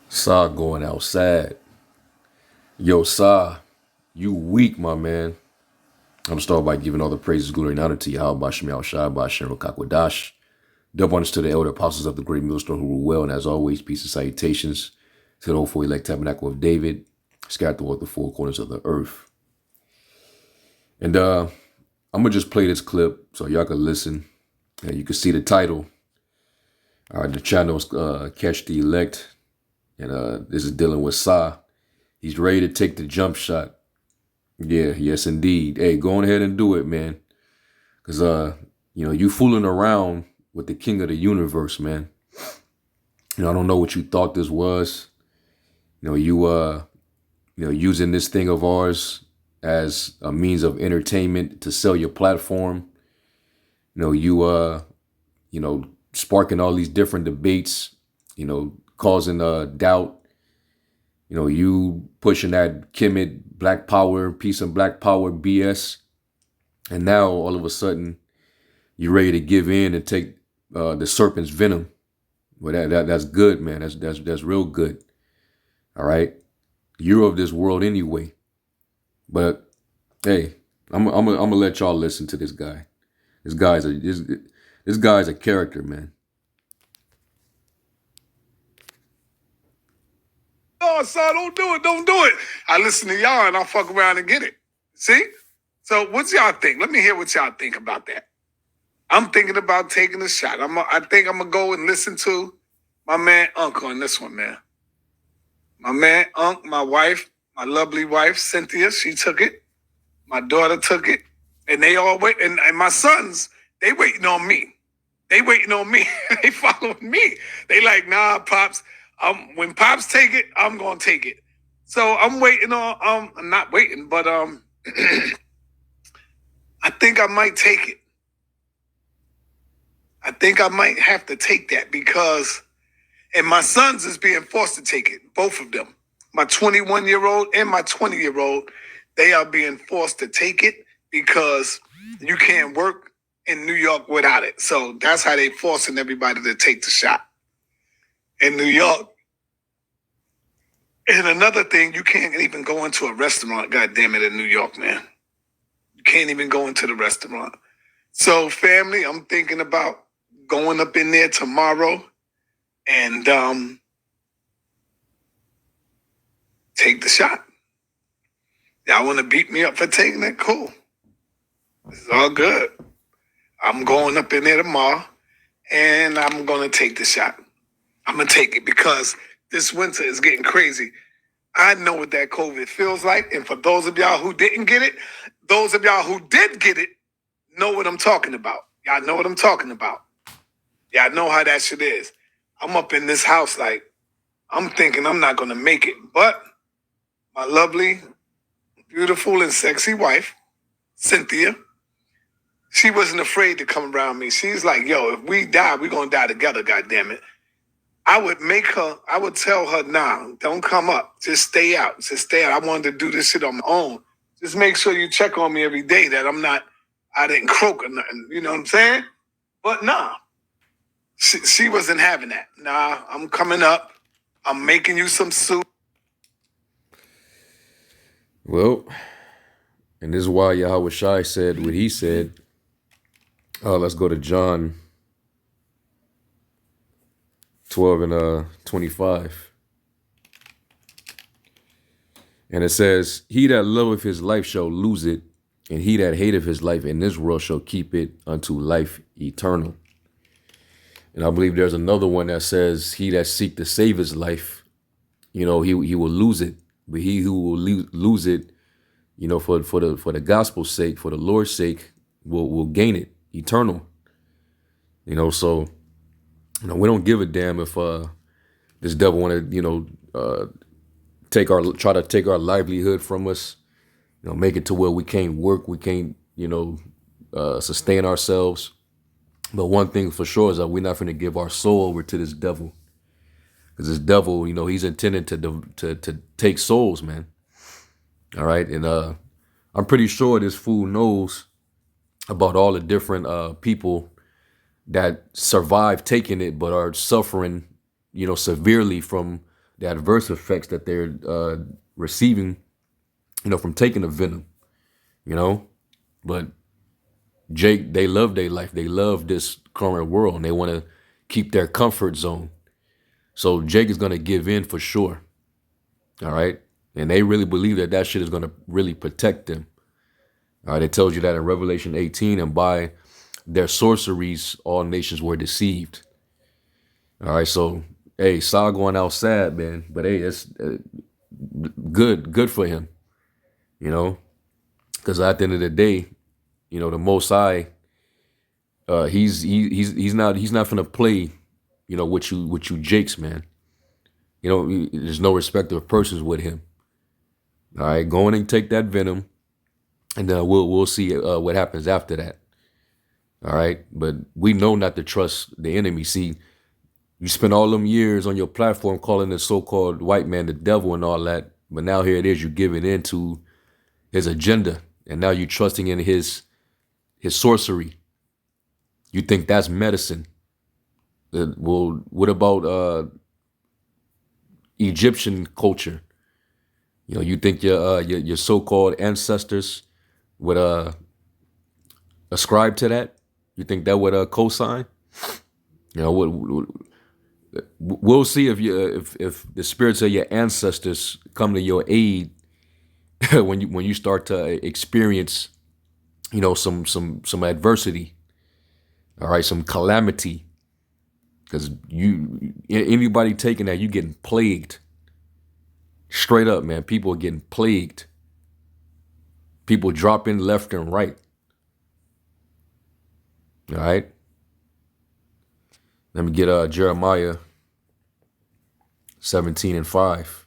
Sa going outside. Yo, Sa, you weak, my man. I'm gonna start by giving all the praises, glory, and honor to Yahweh, Bashem Yahushua, Bashem Rakakwadash. Double honors to the elder apostles of the great millstone who rule well, and as always, peace and salutations to the hopeful elect tabernacle of David, scattered throughout the four corners of the earth. And I'm gonna just play this clip so y'all can listen. And you can see the title. All right, the channel is Catch the Elect, and this is dealing with Sa. He's ready to take the jump shot. Yeah, yes, indeed. Hey, go on ahead and do it, man. Because, you fooling around with the king of the universe, man. I don't know what you thought this was. Using this thing of ours as a means of entertainment to sell your platform. Sparking all these different debates, causing doubt. You pushing that Kemet black power, peace and black power BS. And now all of a sudden you're ready to give in and take the serpent's venom. Well, that's good, man. That's real good. All right. You're of this world anyway. But hey, I'm gonna let y'all listen to this guy. This guy's a character, man. Oh, son, don't do it. Don't do it. I listen to y'all and I'll fuck around and get it. See? So what y'all think? Let me hear what y'all think about that. I'm thinking about taking a shot. I think I'm going to go and listen to my man Unc on this one, man. My man Unc, my wife, my lovely wife, Cynthia, she took it. My daughter took it. And they all wait. And my sons, they waiting on me. They waiting on me. They following me. They like, nah, Pops. When Pops take it, I'm gonna take it. So I'm waiting on. I'm not waiting, but I think I might take it. I think I might have to take that because, and my sons is being forced to take it. Both of them, my 21-year-old and my 20-year-old, they are being forced to take it because you can't work in New York without it. So that's how they forcing everybody to take the shot in New York. And another thing, you can't even go into a restaurant, goddamn it, in New York, man. You can't even go into the restaurant. So, family, I'm thinking about going up in there tomorrow and take the shot. Y'all want to beat me up for taking it? Cool. It's all good. I'm going up in there tomorrow and I'm going to take the shot. I'm going to take it because this winter is getting crazy. I know what that COVID feels like. And for those of y'all who didn't get it, those of y'all who did get it, know what I'm talking about. Y'all know what I'm talking about. Y'all know how that shit is. I'm up in this house like, I'm thinking I'm not going to make it. But my lovely, beautiful, and sexy wife, Cynthia, she wasn't afraid to come around me. She's like, yo, if we die, we're going to die together, goddammit. I would tell her, nah, don't come up. Just stay out. Just stay out. I wanted to do this shit on my own. Just make sure you check on me every day that I didn't croak or nothing. You know what I'm saying? But nah, she wasn't having that. Nah, I'm coming up. I'm making you some soup. Well, and this is why Yahweh Shai said what he said. Let's go to John 12 and 25. And it says, he that loveth his life shall lose it, and he that hateth his life in this world shall keep it unto life eternal. And I believe there's another one that says, he that seek to save his life, he will lose it. But he who will lose it, for the gospel's sake, for the Lord's sake, will gain it eternal. So we don't give a damn if this devil want to, try to take our livelihood from us, make it to where we can't work, we can't, sustain ourselves. But one thing for sure is that we're not going to give our soul over to this devil, because this devil, he's intended to take souls, man. All right, and I'm pretty sure this fool knows about all the different people that survive taking it but are suffering, severely from the adverse effects that they're receiving, from taking the venom, you know. But Jake, they love their life. They love this current world, and they want to keep their comfort zone. So Jake is going to give in for sure. All right. And they really believe that that shit is going to really protect them. All right. It tells you that in Revelation 18, and by their sorceries, all nations were deceived. All right. So, hey, Saul going out sad, man. But hey, it's good for him, because at the end of the day, the Most High, he's not gonna play, with you Jakes, man. There's no respect of persons with him. All right, go in and take that venom, and then we'll see what happens after that. All right, but we know not to trust the enemy. See, you spent all them years on your platform calling the so-called white man the devil and all that, but now here it is, you're giving in to his agenda, and now you're trusting in his sorcery. You think that's medicine? Well, what about Egyptian culture? You think your so-called ancestors would ascribe to that? You think that would co-sign? We'll see if the spirits of your ancestors come to your aid when you start to experience, some adversity. All right, some calamity. Because anybody taking that, you getting plagued. Straight up, man. People are getting plagued. People dropping left and right. All right. Let me get Jeremiah 17:5.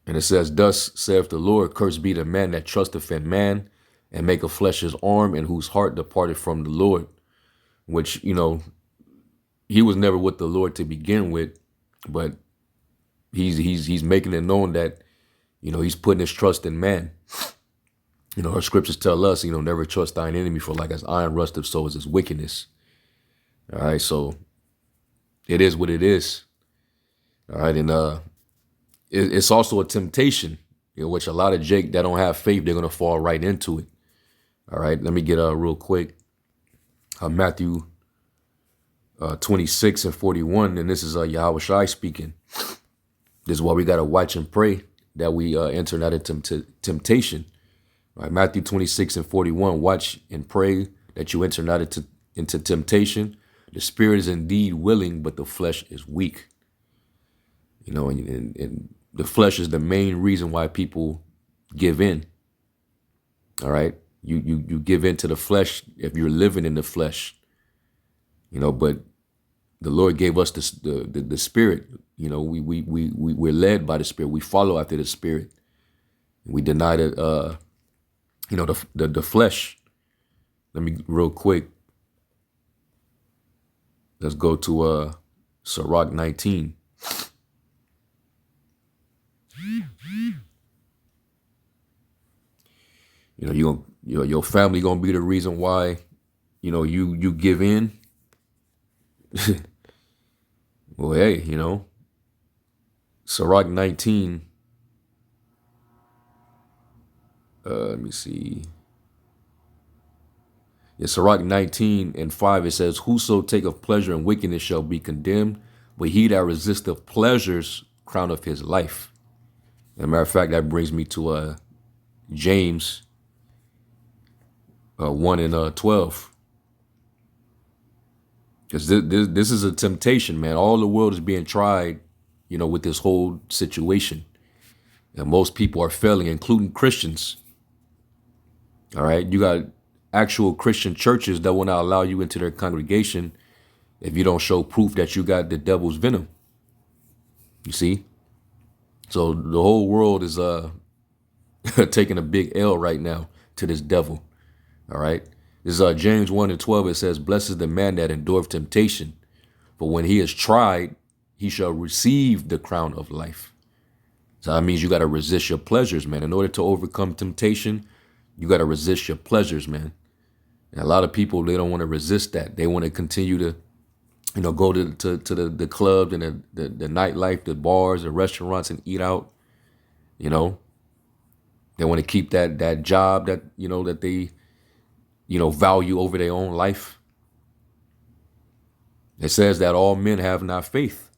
And it says, "Thus saith the Lord, cursed be the man that trusteth in man, and make of flesh his arm, and whose heart departed from the Lord." Which, he was never with the Lord to begin with, but he's making it known that, he's putting his trust in man. Our scriptures tell us, never trust thine enemy, for like as iron rusteth, so is his wickedness. All right, so it is what it is. All right, and it's also a temptation, which a lot of Jake that don't have faith, they're gonna fall right into it. All right, let me get real quick. Matthew 26:41, and this is Yahweh Shai speaking. This is why we gotta watch and pray that we enter not into temptation. All right, Matthew 26:41, watch and pray that you enter not into temptation. The spirit is indeed willing, but the flesh is weak. And the flesh is the main reason why people give in. All right, you give in to the flesh if you're living in the flesh. But the Lord gave us the spirit. We're led by the spirit. We follow after the spirit. We deny the the flesh. Let me real quick. Let's go to Sirach 19. Your family gonna be the reason why you give in. Well, hey, Sirach 19. Let me see. In Sirach 19:5, it says, "Whoso taketh pleasure in wickedness shall be condemned, but he that resisteth pleasures crowneth his life." As a matter of fact, that brings me to James 1:12. Because this is a temptation, man. All the world is being tried, with this whole situation. And most people are failing, including Christians. All right. You got actual Christian churches that will not allow you into their congregation if you don't show proof that you got the devil's venom. You see? So the whole world is taking a big L right now to this devil. All right. This is James 1:12. It says, "Blessed is the man that endureth temptation, for when he is tried, he shall receive the crown of life." So that means you got to resist your pleasures, man. In order to overcome temptation, you got to resist your pleasures, man. And a lot of people, they don't want to resist that. They want to continue to, go to the clubs and the nightlife, the bars, the restaurants, and eat out. You know, they want to keep that job that that they value over their own life. It says that all men have not faith,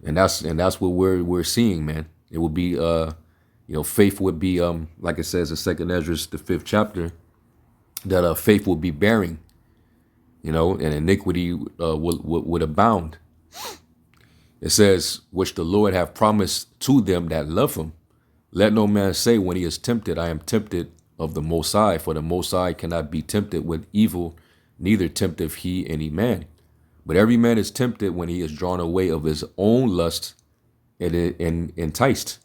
and that's what we're seeing, man. It would be faith would be like it says in Second Ezra, the 5th chapter, that faith will be bearing, and iniquity would abound. It says, which the Lord have promised to them that love him. Let no man say when he is tempted, I am tempted of the Most High, for the Most High cannot be tempted with evil, neither tempteth he any man. But every man is tempted when he is drawn away of his own lust and enticed.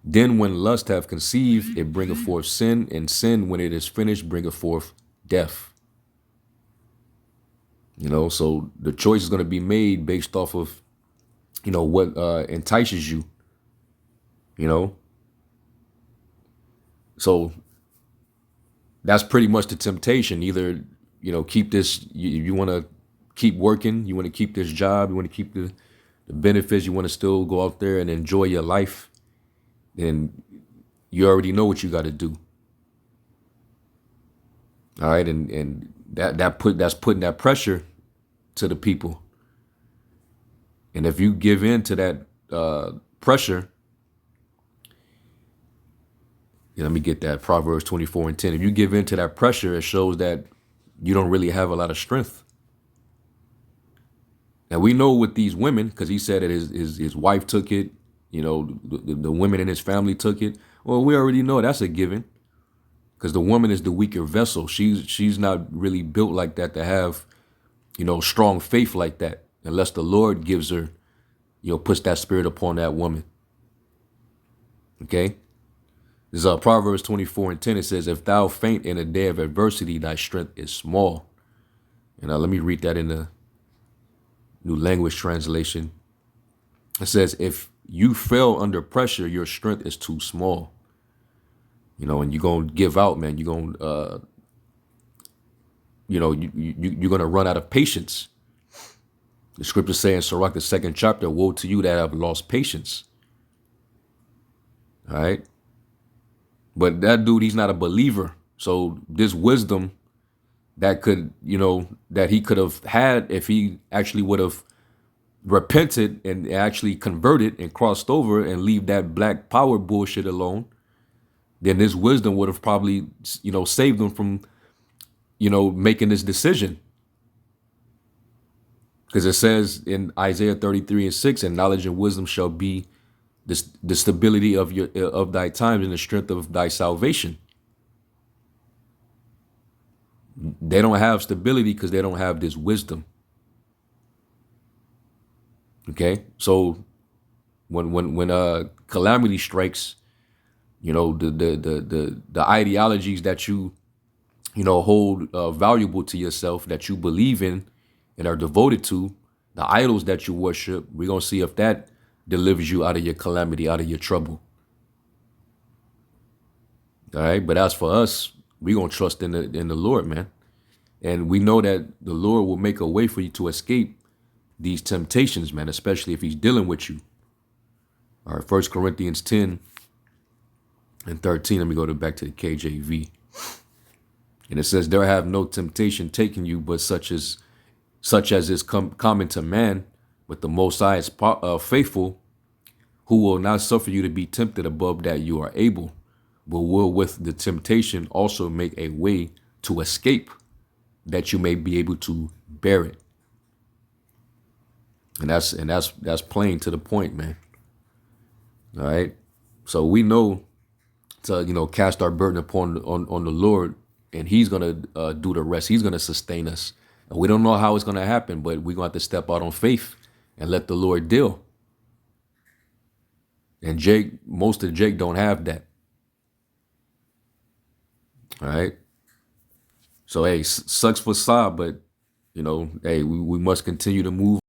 Then when lust have conceived, it bringeth forth sin, and sin, when it is finished, bringeth forth death. So the choice is going to be made based off of, what entices you, So that's pretty much the temptation. Either, keep this, you want to keep working, you want to keep this job, you want to keep the benefits, you want to still go out there and enjoy your life, then you already know what you got to do. All right. And that's putting that pressure to the people. And if you give in to that pressure, let me get that Proverbs 24:10. If you give in to that pressure, it shows that you don't really have a lot of strength. Now we know with these women, because he said that his wife took it, the women in his family took it. Well, we already know that's a given, because the woman is the weaker vessel. She's not really built like that to have, strong faith like that, unless the Lord gives her, puts that spirit upon that woman. Okay. This is Proverbs 24:10. It says, if thou faint in a day of adversity, thy strength is small. And let me read that in the New Language Translation. It says, if you fail under pressure, your strength is too small. And you're going to give out, man. You're going to, you're going to run out of patience. The scriptures say in Salachya, the 2nd chapter, woe to you that have lost patience. All right. But that dude, he's not a believer. So this wisdom that could, that he could have had if he actually would have repented and actually converted and crossed over and leave that black power bullshit alone, then this wisdom would have probably, saved him from, making this decision. Because it says in Isaiah 33:6, and knowledge and wisdom shall be the stability of thy times and the strength of thy salvation. They don't have stability because they don't have this wisdom. Okay, so when calamity strikes, the ideologies that you hold valuable to yourself, that you believe in and are devoted to, the idols that you worship, we're gonna see if that delivers you out of your calamity, out of your trouble. All right, but as for us, we're gonna trust in the Lord, man. And we know that the Lord will make a way for you to escape these temptations, man, especially if he's dealing with you. All right, 1 Corinthians 10:13. Let me go back to the KJV. And it says, there have no temptation taken you, but such as is common to man, but the Most High is faithful, who will not suffer you to be tempted above that you are able, but will with the temptation also make a way to escape, that you may be able to bear it. And that's plain to the point, man. All right. So we know to cast our burden upon on the Lord, and he's gonna do the rest. He's gonna sustain us. And we don't know how it's gonna happen, but we're gonna have to step out on faith and let the Lord deal. And most of Jake don't have that. All right. So hey, sucks for Saab, but hey, we must continue to move